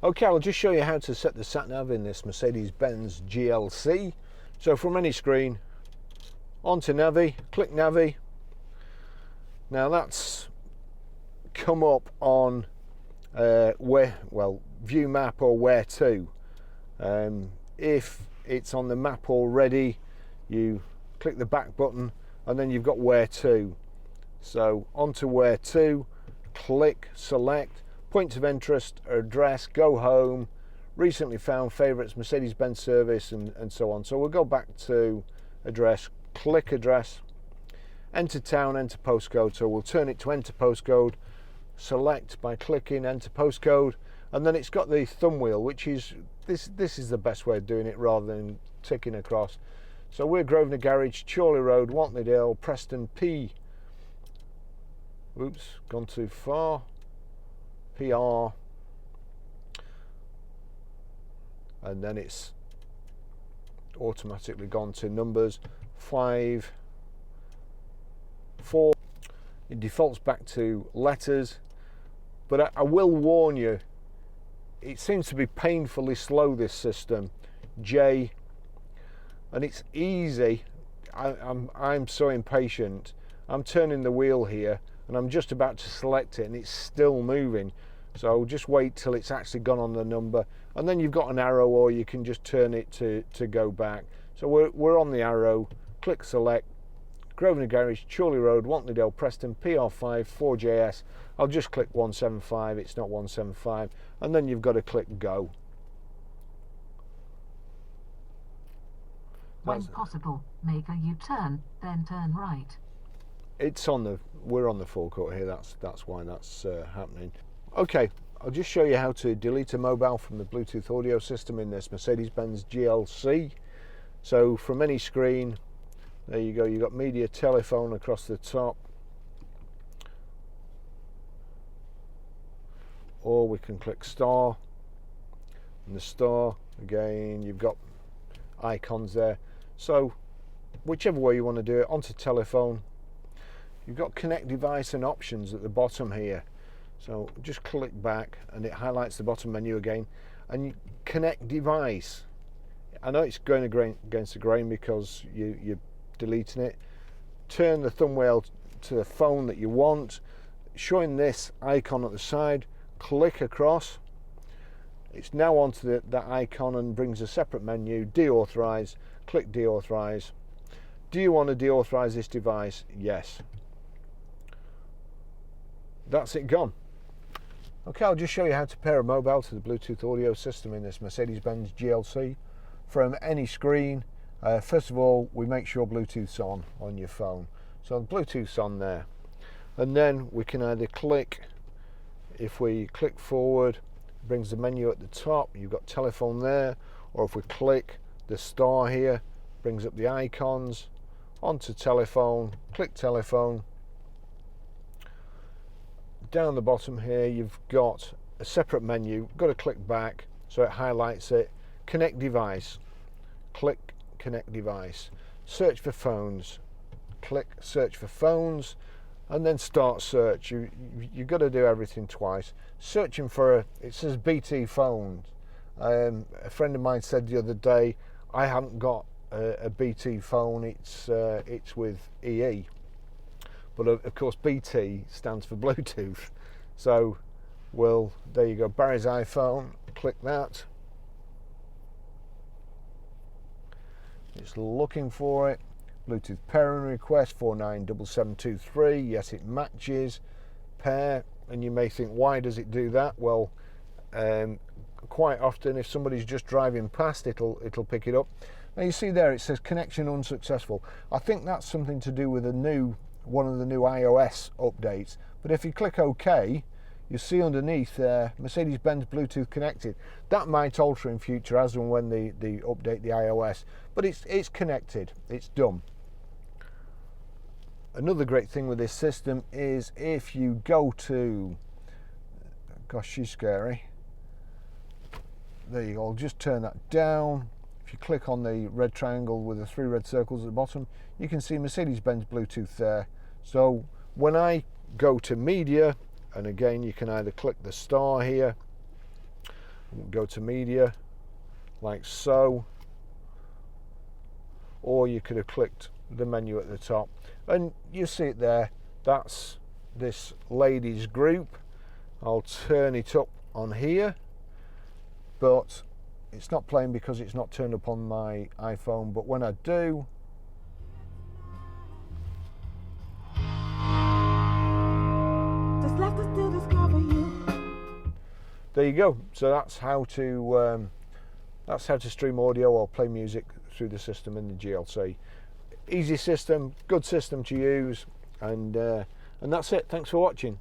Okay, I'll just show you how to set the sat-nav in this Mercedes-Benz GLC. So from any screen, onto Navi, click Navi. Now that's come up on view map or where to. If it's on the map already, you click the back button and then you've got where to. So onto where to, click, select, points of interest, address, go home, recently found, favourites, Mercedes-Benz service, and so on. So we'll go back to address, click address, enter town, enter postcode. So we'll turn it to enter postcode, select by clicking enter postcode, and then it's got the thumb wheel, which is, this is the best way of doing it rather than ticking across. So we're Grosvenor Garage, Chorley Road, Wantleydale, Preston P. Oops, gone too far. PR, and then it's automatically gone to numbers 5, 4. It defaults back to letters, but I will warn you, it seems to be painfully slow, this system. J, and it's easy. I'm so impatient. I'm turning the wheel here and I'm just about to select it and it's still moving. So just wait till it's actually gone on the number, and then you've got an arrow, or you can just turn it to go back. So we're on the arrow, click select, Grosvenor Garage, Chorley Road, Wantleydale, Preston, PR5, 4JS. I'll just click 175, it's not 175, and then you've got to click go. When possible, make a U-turn, then turn right. It's on the, we're on the forecourt here, that's why that's happening. Okay, I'll just show you how to delete a mobile from the Bluetooth audio system in this Mercedes-Benz GLC. So from any screen, there you go, you've got media, telephone across the top. Or we can click star, and the star, again, you've got icons there. So whichever way you want to do it, onto telephone. You've got connect device and options at the bottom here. So just click back and it highlights the bottom menu again, and you connect device. I know it's going against the grain because you're deleting it. Turn the thumb wheel to the phone that you want, showing this icon at the side, click across. It's now onto that icon and brings a separate menu, deauthorize, click deauthorize. Do you want to deauthorize this device? Yes. That's it gone. Okay, I'll just show you how to pair a mobile to the Bluetooth audio system in this Mercedes-Benz GLC from any screen. First of all, we make sure Bluetooth's on your phone. So the Bluetooth's on there. And then we can either click, if we click forward, it brings the menu at the top, you've got telephone there, or if we click the star here, brings up the icons, onto telephone, click telephone. Down the bottom here you've got a separate menu, got to click back so it highlights it. Connect device, click connect device. Search for phones, click search for phones, and then start search. You've got to do everything twice. Searching for it says BT phones. A friend of mine said the other day, I haven't got a BT phone, it's with EE. But of course BT stands for Bluetooth. So, well, there you go, Barry's iPhone, click that. It's looking for it. Bluetooth pairing request 497723, yes it matches. Pair, and you may think, why does it do that? Well, quite often if somebody's just driving past, it'll pick it up. Now you see there it says connection unsuccessful. I think that's something to do with one of the new iOS updates, but if you click OK, you see underneath Mercedes-Benz Bluetooth connected. That might alter in future as and when they update the iOS, but it's connected, it's done. Another great thing with this system is if you go to, gosh, she's scary. There you go, I'll just turn that down. If you click on the red triangle with the 3 red circles at the bottom, you can see Mercedes-Benz Bluetooth there. So when I go to media, and again you can either click the star here, go to media like so, or you could have clicked the menu at the top, and you see it there. That's this ladies group. I'll turn it up on here, but it's not playing because it's not turned up on my iPhone. But when I do, Just left to still discover you. there you go. So that's how to stream audio or play music through the system in the GLC. Easy system, good system to use, and that's it. Thanks for watching.